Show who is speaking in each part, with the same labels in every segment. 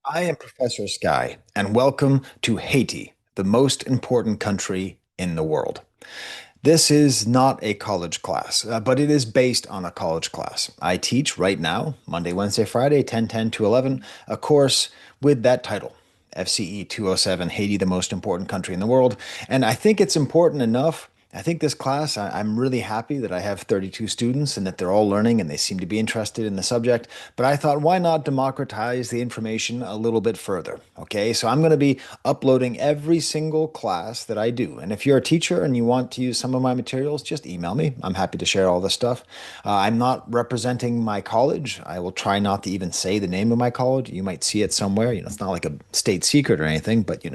Speaker 1: I am Professor Sky, and welcome to Haiti, the most important country in the world. This is not a college class, but it is based on a college class. I teach right now, Monday, Wednesday, Friday, 10:10 to 11, a course with that title, FCE 207, Haiti, the most important country in the world. And I think it's important enough. I think this class, I'm really happy that I have 32 students and that they're all learning and they seem to be interested in the subject. But I thought, why not democratize the information a little bit further? Okay, so I'm going to be uploading every single class that I do. And if you're a teacher and you want to use some of my materials, just email me. I'm happy to share all this stuff. I'm not representing my college. I will try not to even say the name of my college. You might see it somewhere. It's not like a state secret or anything, but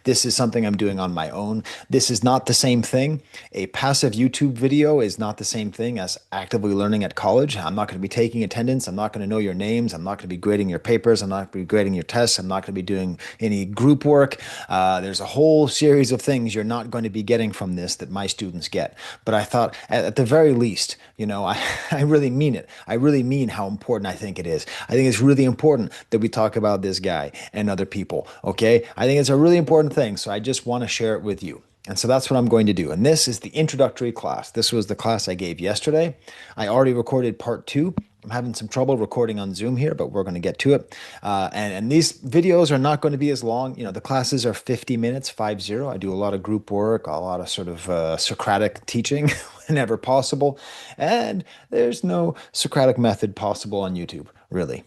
Speaker 1: this is something I'm doing on my own. This is not the same thing. A passive YouTube video is not the same thing as actively learning at college. I'm not going to be taking attendance. I'm not going to know your names. I'm not going to be grading your papers. I'm not going to be grading your tests. I'm not going to be doing any group work. There's a whole series of things you're not going to be getting from this that my students get. But I thought, at the very least, I really mean it. I really mean how important I think it is. I think it's really important that we talk about this guy and other people. Okay. I think it's a really important thing. So I just want to share it with you. And so that's what I'm going to do. And this is the introductory class. This was the class I gave yesterday. I already recorded part two. I'm having some trouble recording on Zoom here, but we're going to get to it. And these videos are not going to be as long. The classes are 50 minutes, 50. I do a lot of group work, a lot of sort of Socratic teaching whenever possible. And there's no Socratic method possible on YouTube, really.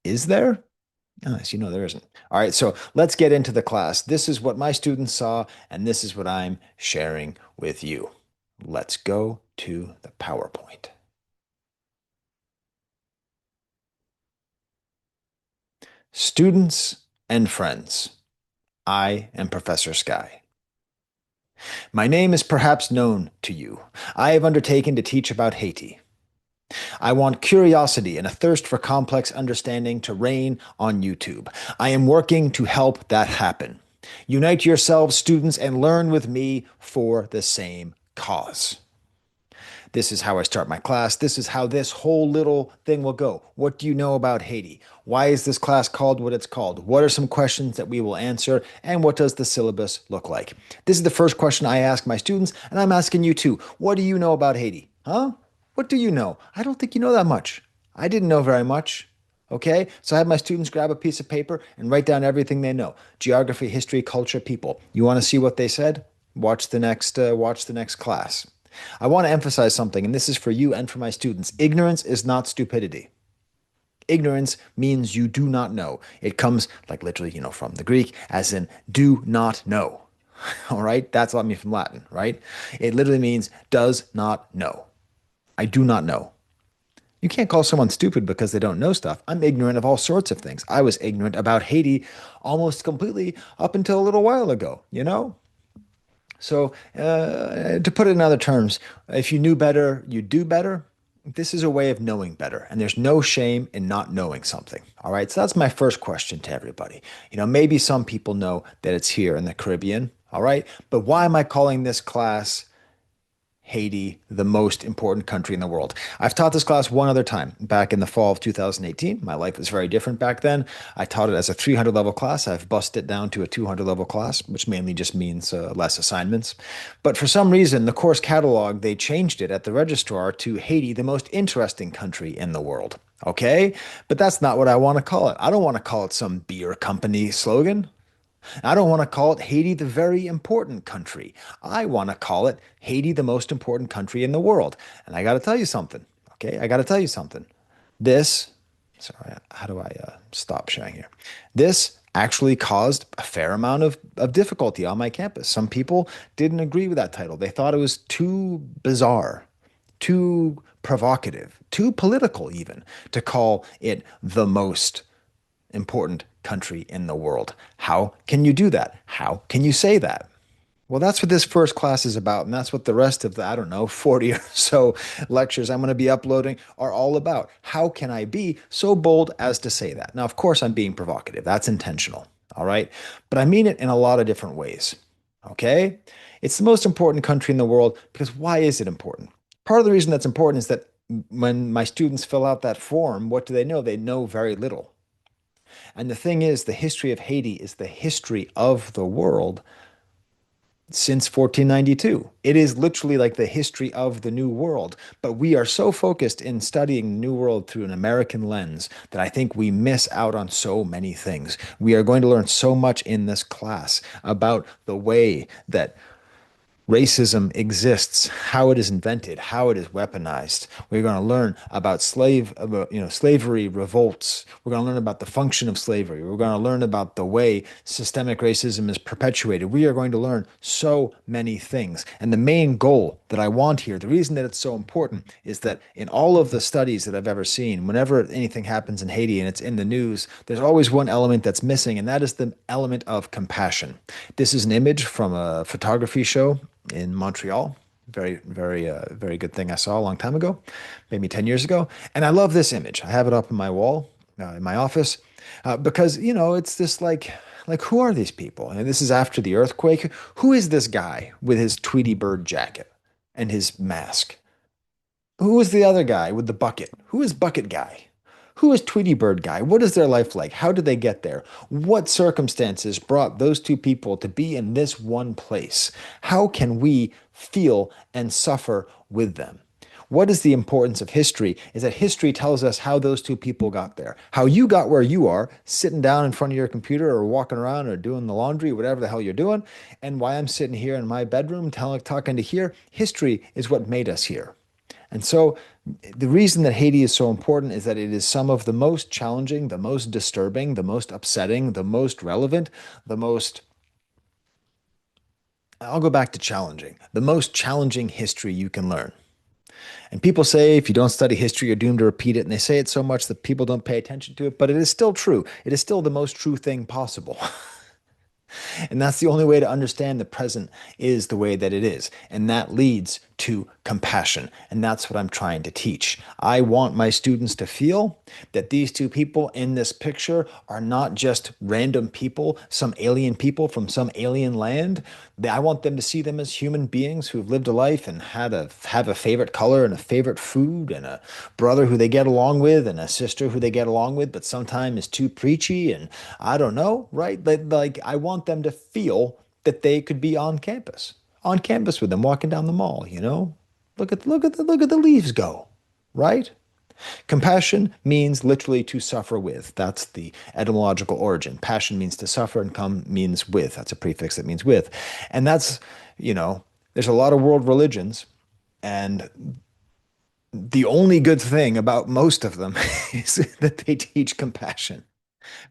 Speaker 1: Is there? As you know, there isn't. All right, so let's get into the class. This is what my students saw, and this is what I'm sharing with you. Let's go to the PowerPoint. Students and friends, I am Professor Sky. My name is perhaps known to you. I have undertaken to teach about Haiti. I want curiosity and a thirst for complex understanding to reign on YouTube. I am working to help that happen. Unite yourselves, students, and learn with me for the same cause. This is how I start my class. This is how this whole little thing will go. What do you know about Haiti? Why is this class called what it's called? What are some questions that we will answer? And what does the syllabus look like? This is the first question I ask my students, and I'm asking you too. What do you know about Haiti? Huh? What do you know? I don't think you know that much. I didn't know very much. Okay, so I have my students grab a piece of paper and write down everything they know: geography, history, culture, people. You want to see what they said? Watch the next class. I want to emphasize something, and this is for you and for my students. Ignorance is not stupidity. Ignorance means you do not know. It comes like literally, from the Greek, as in do not know. All right, that's what I mean from Latin, right? It literally means does not know. I do not know. You can't call someone stupid because they don't know stuff. I'm ignorant of all sorts of things. I was ignorant about Haiti almost completely up until a little while ago. So, to put it in other terms, if you knew better, you'd do better. This is a way of knowing better, and there's no shame in not knowing something. All right, so that's my first question to everybody. Maybe some people know that it's here in the Caribbean. All right, but why am I calling this class Haiti, the most important country in the world? I've taught this class one other time back in the fall of 2018. My life was very different back then. I taught it as a 300 level class. I've busted it down to a 200 level class, which mainly just means less assignments. But for some reason, the course catalog, they changed it at the registrar to Haiti, the most interesting country in the world. Okay, but that's not what I want to call it. I don't want to call it some beer company slogan. I don't want to call it Haiti, the very important country. I want to call it Haiti, the most important country in the world. And I got to tell you something. Okay, I got to tell you something. This, sorry, how do I stop sharing here? This actually caused a fair amount of difficulty on my campus. Some people didn't agree with that title. They thought it was too bizarre, too provocative, too political, even to call it the most important country in the world. How can you do that? How can you say that? Well, that's what this first class is about, and that's what the rest of the, I don't know, 40 or so lectures I'm going to be uploading are all about. How can I be so bold as to say that? Now, of course, I'm being provocative. That's intentional. All right. But I mean it in a lot of different ways. Okay. It's the most important country in the world because why is it important? Part of the reason that's important is that when my students fill out that form, what do they know? They know very little. And the thing is, the history of Haiti is the history of the world since 1492. It is literally like the history of the New World. But we are so focused in studying the New World through an American lens that I think we miss out on so many things. We are going to learn so much in this class about the way that racism exists, how it is invented, how it is weaponized. We're going to learn about slavery revolts. We're going to learn about the function of slavery. We're going to learn about the way systemic racism is perpetuated. We are going to learn so many things. And the main goal that I want here, the reason that it's so important, is that in all of the studies that I've ever seen, whenever anything happens in Haiti and it's in the news, there's always one element that's missing, and that is the element of compassion. This is an image from a photography show in Montreal. Very good thing I saw a long time ago, maybe 10 years ago. And I love this image. I have it up in my wall, in my office, because, it's this who are these people? And this is after the earthquake. Who is this guy with his Tweety Bird jacket and his mask? Who is the other guy with the bucket? Who is Bucket Guy? Who is Tweety Bird Guy? What is their life like? How did they get there? What circumstances brought those two people to be in this one place? How can we feel and suffer with them? What is the importance of history? Is that history tells us how those two people got there. How you got where you are, sitting down in front of your computer or walking around or doing the laundry, whatever the hell you're doing, and why I'm sitting here in my bedroom talking to here. History is what made us here. And so the reason that Haiti is so important is that it is some of the most challenging, the most disturbing, the most upsetting, the most relevant, the most, I'll go back to challenging, the most challenging history you can learn. And people say if you don't study history, you're doomed to repeat it. And they say it so much that people don't pay attention to it, but it is still true. It is still the most true thing possible. And that's the only way to understand the present is the way that it is. And that leads to compassion. And that's what I'm trying to teach. I want my students to feel that these two people in this picture are not just random people, some alien people from some alien land. I want them to see them as human beings who've lived a life and have a favorite color and a favorite food and a brother who they get along with and a sister who they get along with, but sometimes is too preachy and I don't know, right? Like I want them to feel that they could be on campus with them, walking down the mall, Look at the leaves go, right? Compassion means literally to suffer with. That's the etymological origin. Passion means to suffer, and come means with. That's a prefix that means with. And there's a lot of world religions, and the only good thing about most of them is that they teach compassion.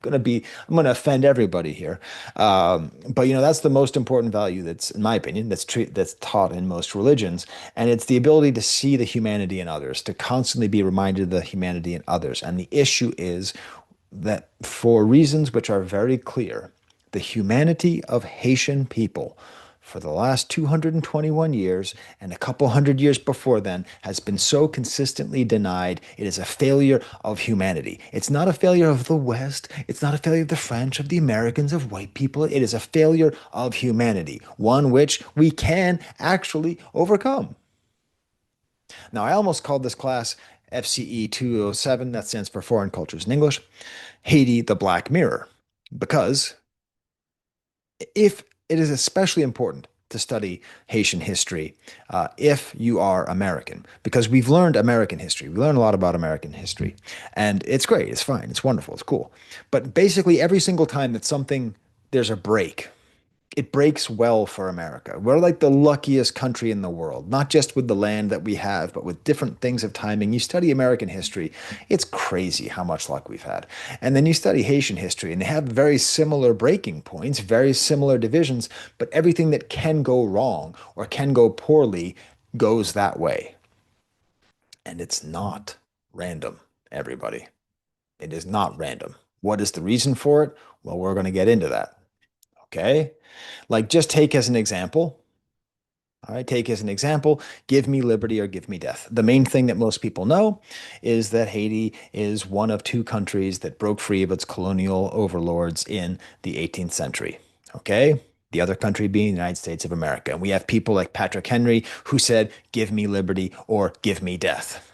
Speaker 1: I'm gonna offend everybody here, but that's the most important value that's, in my opinion, that's taught in most religions, and it's the ability to see the humanity in others, to constantly be reminded of the humanity in others. And the issue is that for reasons which are very clear, the humanity of Haitian people for the last 221 years and a couple hundred years before then has been so consistently denied. It is a failure of humanity. It's not a failure of the West. It's not a failure of the French, of the Americans, of white people. It is a failure of humanity, one which we can actually overcome. Now, I almost called this class FCE 207, that stands for Foreign Cultures in English, Haiti, the Black Mirror, because if it is especially important to study Haitian history if you are American, because we've learned American history. We learn a lot about American history, and it's great. It's fine. It's wonderful. It's cool. But basically, every single time that there's a break, it breaks well for America. We're like the luckiest country in the world, not just with the land that we have, but with different things of timing. You study American history, it's crazy how much luck we've had. And then you study Haitian history, and they have very similar breaking points, very similar divisions, but everything that can go wrong or can go poorly goes that way. And it's not random, everybody. It is not random. What is the reason for it? Well, we're going to get into that. Okay? Like, just take as an example. All right, take as an example, give me liberty or give me death. The main thing that most people know is that Haiti is one of two countries that broke free of its colonial overlords in the 18th century. Okay? The other country being the United States of America. And we have people like Patrick Henry who said, give me liberty or give me death.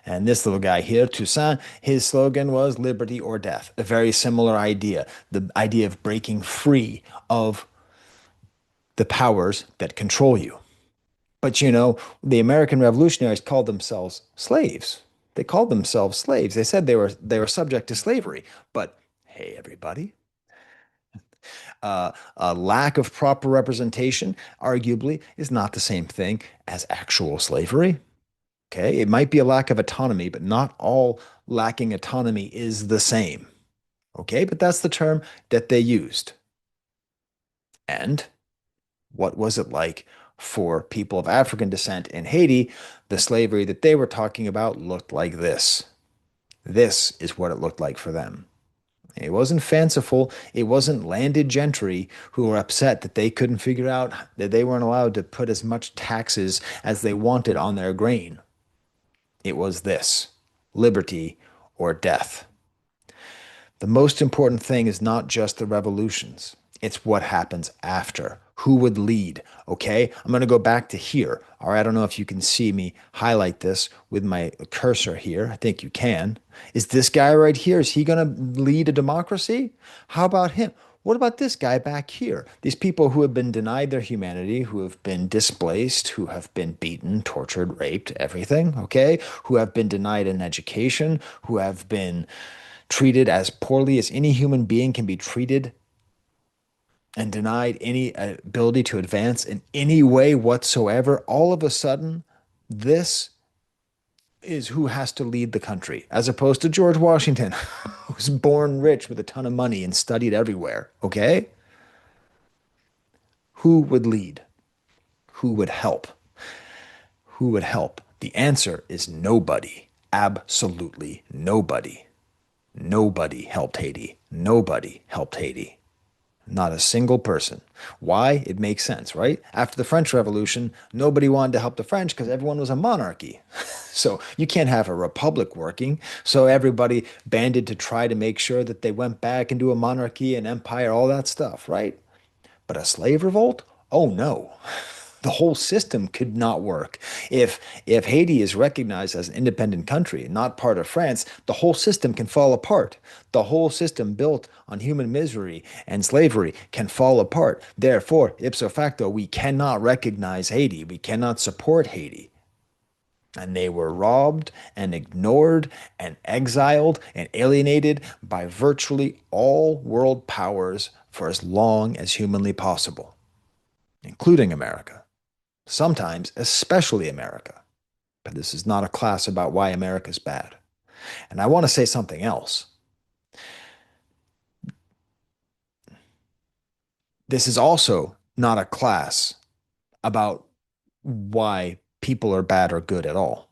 Speaker 1: And this little guy here, Toussaint, his slogan was liberty or death. A very similar idea, the idea of breaking free of the powers that control you. But the American revolutionaries called themselves slaves. They called themselves slaves. They said they were subject to slavery. But hey, everybody, a lack of proper representation, arguably, is not the same thing as actual slavery. Okay, it might be a lack of autonomy, but not all lacking autonomy is the same. Okay, but that's the term that they used. And what was it like for people of African descent in Haiti? The slavery that they were talking about looked like this. This is what it looked like for them. It wasn't fanciful. It wasn't landed gentry who were upset that they couldn't figure out that they weren't allowed to put as much taxes as they wanted on their grain. It was this: liberty or death. The most important thing is not just the revolutions, it's what happens after. Who would lead? Okay, I'm going to go back to here. All right, I don't know if you can see me highlight this with my cursor here. I think you can. Is this guy right here? Is he going to lead a democracy? How about him? What about this guy back here? These people who have been denied their humanity, who have been displaced, who have been beaten, tortured, raped, everything, okay? Who have been denied an education, who have been treated as poorly as any human being can be treated and denied any ability to advance in any way whatsoever, all of a sudden, this is who has to lead the country, as opposed to George Washington, who was born rich with a ton of money and studied everywhere. Okay? Who would lead? Who would help? Who would help? The answer is nobody. Absolutely nobody. Nobody helped Haiti. Nobody helped Haiti. Not a single person. Why? It makes sense, right? After the French Revolution, nobody wanted to help the French because everyone was a monarchy. So you can't have a republic working. So everybody banded to try to make sure that they went back into a monarchy and empire, all that stuff, right? But a slave revolt? Oh no. The whole system could not work. If Haiti is recognized as an independent country, not part of France, the whole system can fall apart. The whole system built on human misery and slavery can fall apart. Therefore, ipso facto, we cannot recognize Haiti. We cannot support Haiti. And they were robbed and ignored and exiled and alienated by virtually all world powers for as long as humanly possible, including America. Sometimes, especially America. But this is not a class about why America's bad. And I want to say something else. This is also not a class about why people are bad or good at all.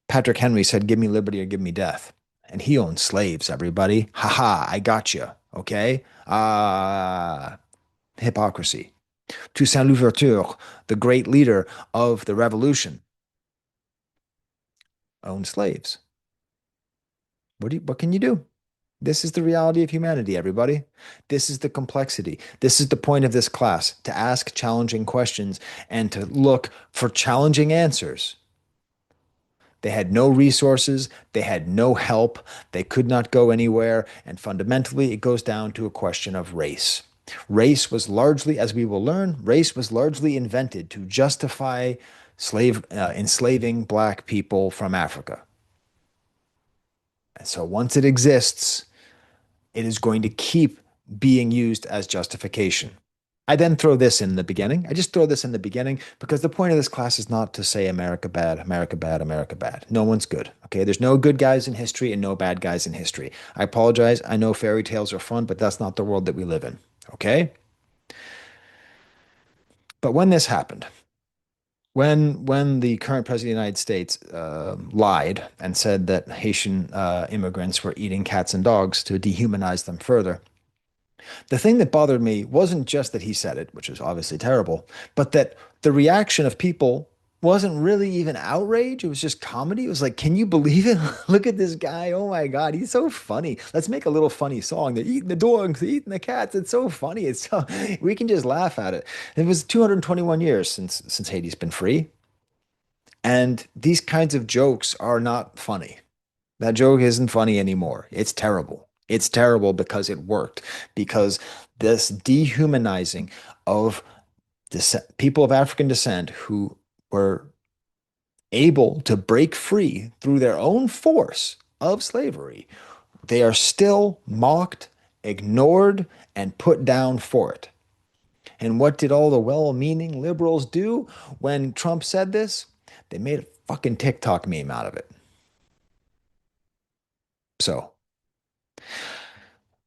Speaker 1: Patrick Henry said, "Give me liberty or give me death." And he owned slaves, everybody. Ha ha, I got you. Okay? Hypocrisy. Toussaint Louverture, the great leader of the revolution, owned slaves. What can you do? This is the reality of humanity, everybody. This is the complexity. This is the point of this class, to ask challenging questions and to look for challenging answers. They had no resources, they had no help, they could not go anywhere, and fundamentally, it goes down to a question of race. Race was largely, as we will learn, race was largely invented to justify enslaving black people from Africa. And so once it exists, it is going to keep being used as justification. I then throw this in the beginning. I just throw this in the beginning because the point of this class is not to say America bad, America bad, America bad. No one's good. Okay. There's no good guys in history and no bad guys in history. I apologize. I know fairy tales are fun, but that's not the world that we live in. Okay. But when this happened, when the current president of the United States lied and said that Haitian immigrants were eating cats and dogs to dehumanize them further, the thing that bothered me wasn't just that he said it, which is obviously terrible, but that the reaction of people wasn't really even outrage. It was just comedy. It was like, can you believe it? Look at this guy. Oh my God, he's so funny. Let's make a little funny song. They're eating the dogs, they're eating the cats. It's so funny. It's so we can just laugh at it. It was 221 years since Haiti's been free. And these kinds of jokes are not funny. That joke isn't funny anymore. It's terrible. It's terrible because it worked, because this dehumanizing of people of African descent who were able to break free through their own force of slavery, they are still mocked, ignored, and put down for it. And what did all the well-meaning liberals do when Trump said this? They made a fucking TikTok meme out of it. So,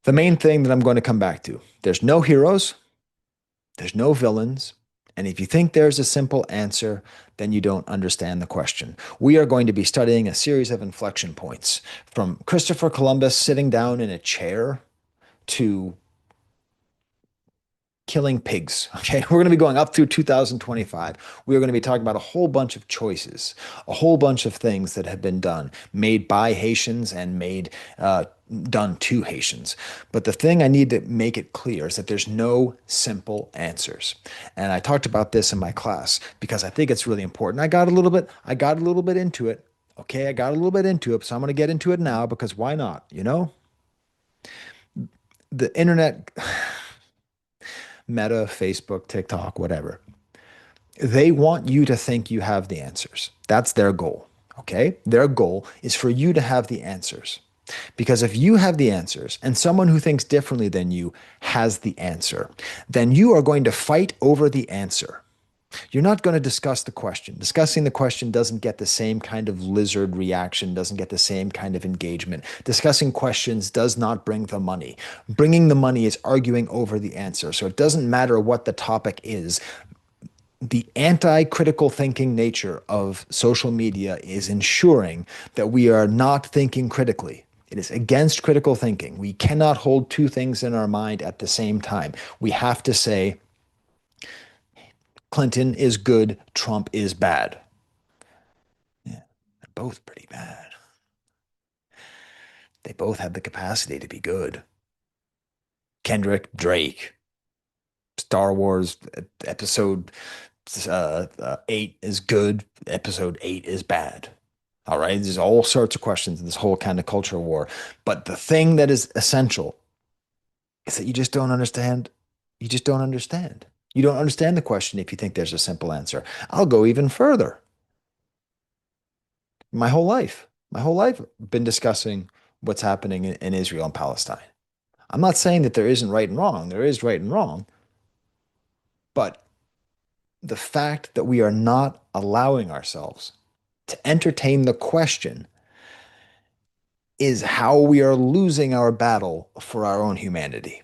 Speaker 1: the main thing that I'm going to come back to, there's no heroes, there's no villains, and if you think there's a simple answer, then you don't understand the question. We are going to be studying a series of inflection points from Christopher Columbus sitting down in a chair to killing pigs. Okay. We're going to be going up through 2025. We are going to be talking about a whole bunch of choices, a whole bunch of things that have been done, made by Haitians and done to Haitians. But the thing I need to make it clear is that there's no simple answers. And I talked about this in my class because I think it's really important. I got a little bit into it. Okay. I got a little bit into it. So I'm going to get into it now because why not? The internet, Meta, Facebook, TikTok, whatever. They want you to think you have the answers. That's their goal. Okay. Their goal is for you to have the answers. Because if you have the answers and someone who thinks differently than you has the answer, then you are going to fight over the answer. You're not going to discuss the question. Discussing the question doesn't get the same kind of lizard reaction, doesn't get the same kind of engagement. Discussing questions does not bring the money. Bringing the money is arguing over the answer. So it doesn't matter what the topic is. The anti-critical thinking nature of social media is ensuring that we are not thinking critically. It is against critical thinking. We cannot hold two things in our mind at the same time. We have to say, Clinton is good, Trump is bad. Yeah, they're both pretty bad. They both have the capacity to be good. Kendrick, Drake, Star Wars episode 8 is good, episode 8 is bad. All right, there's all sorts of questions in this whole kind of culture war. But the thing that is essential is that you just don't understand. You just don't understand. You don't understand the question if you think there's a simple answer. I'll go even further. My whole life, I've been discussing what's happening in Israel and Palestine. I'm not saying that there isn't right and wrong. There is right and wrong. But the fact that we are not allowing ourselves to entertain the question is how we are losing our battle for our own humanity.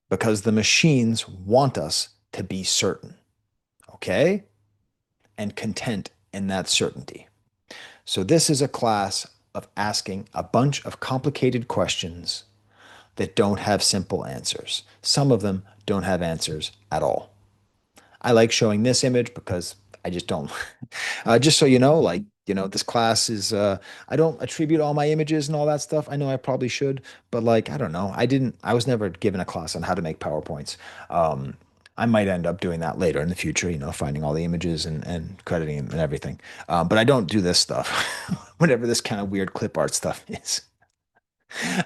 Speaker 1: Because the machines want us to be certain, okay? And content in that certainty. So, this is a class of asking a bunch of complicated questions that don't have simple answers. Some of them don't have answers at all. I like showing this image because I just don't. Just so you know, this class is, I don't attribute all my images and all that stuff. I know I probably should, but I don't know. I was never given a class on how to make PowerPoints. Um, I might end up doing that later in the future, finding all the images and crediting them and everything. But I don't do this stuff, whatever this kind of weird clip art stuff is.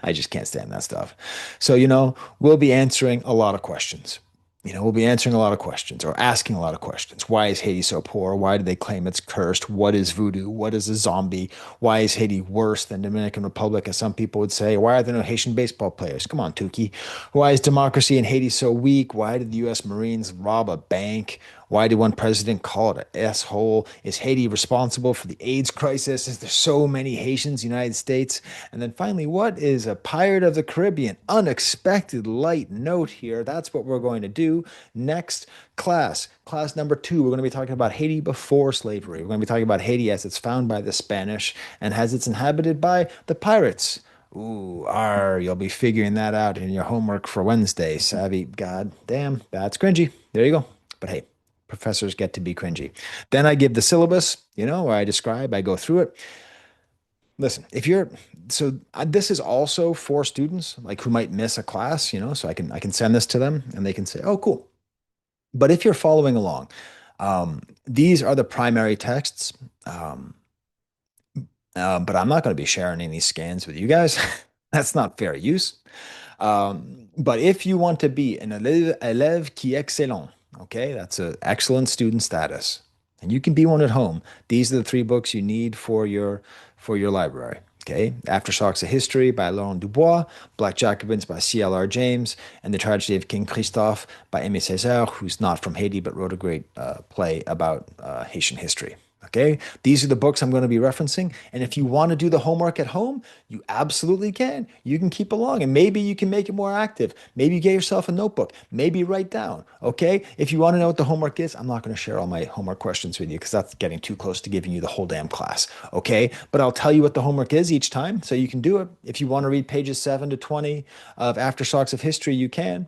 Speaker 1: I just can't stand that stuff. So, we'll be answering a lot of questions. We'll be answering a lot of questions or asking a lot of questions. Why is Haiti so poor? Why do they claim it's cursed? What is voodoo? What is a zombie? Why is Haiti worse than Dominican Republic, as some people would say? Why are there no Haitian baseball players? Come on, Tukey. Why is democracy in Haiti so weak? Why did the U.S. Marines rob a bank? Why did one president call it an asshole? Is Haiti responsible for the AIDS crisis? Is there so many Haitians in the United States? And then finally, what is a Pirate of the Caribbean? Unexpected light note here. That's what we're going to do next class. Class number 2, we're going to be talking about Haiti before slavery. We're going to be talking about Haiti as it's found by the Spanish and as it's inhabited by the pirates. Ooh, you'll be figuring that out in your homework for Wednesday. Savvy, god damn, that's cringy. There you go. But hey, professors get to be cringy. Then I give the syllabus, where I go through it. Listen, this is also for students like who might miss a class, so I can send this to them and they can say, "Oh, cool." But if you're following along, These are the primary texts, but I'm not going to be sharing any scans with you guys. That's not fair use. But if you want to be an élève qui excellent, okay, that's an excellent student status, and you can be one at home. These are the three books you need for your library. Okay, Aftershocks of History by Laurent Dubois, Black Jacobins by C.L.R. James, and The Tragedy of King Christophe by Aimé Césaire, who's not from Haiti but wrote a great play about Haitian history. Okay, these are the books I'm going to be referencing. And if you want to do the homework at home, you absolutely can. You can keep along and maybe you can make it more active. Maybe you get yourself a notebook. Maybe write down. Okay, if you want to know what the homework is, I'm not going to share all my homework questions with you because that's getting too close to giving you the whole damn class. Okay, but I'll tell you what the homework is each time so you can do it. If you want to read pages 7 to 20 of Aftershocks of History, you can.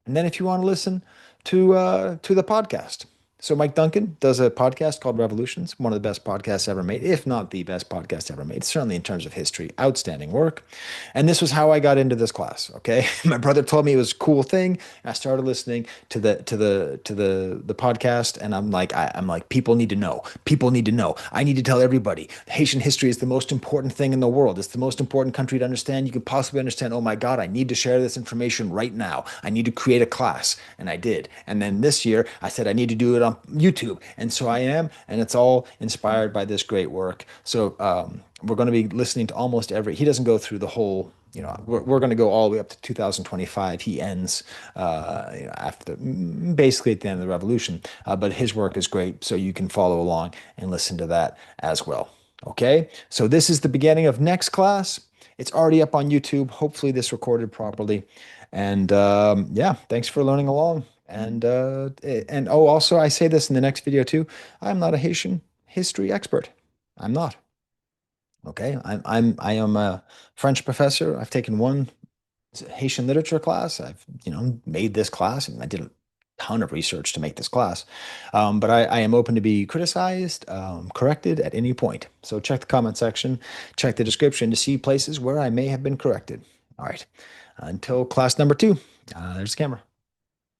Speaker 1: And then if you want to listen to the podcast. So Mike Duncan does a podcast called Revolutions, one of the best podcasts ever made, if not the best podcast ever made, certainly in terms of history. Outstanding work. And this was how I got into this class. Okay. My brother told me it was a cool thing. I started listening to the podcast, and I'm like, people need to know. People need to know. I need to tell everybody. Haitian history is the most important thing in the world. It's the most important country to understand. You could possibly understand. Oh my God, I need to share this information right now. I need to create a class. And I did. And then this year I said I need to do it on YouTube. And so I am, and it's all inspired by this great work. So we're going to be listening to almost every, he doesn't go through the whole, we're going to go all the way up to 2025. He ends after basically at the end of the revolution. But his work is great. So you can follow along and listen to that as well. Okay. So this is the beginning of next class. It's already up on YouTube. Hopefully this recorded properly. And yeah, thanks for learning along. And oh, also I say this in the next video too. I'm not a Haitian history expert. I'm not. Okay. I am a French professor. I've taken one Haitian literature class. I've, made this class and I did a ton of research to make this class. But I am open to be criticized, corrected at any point. So check the comment section, check the description to see places where I may have been corrected. All right. Until class number 2, there's the camera.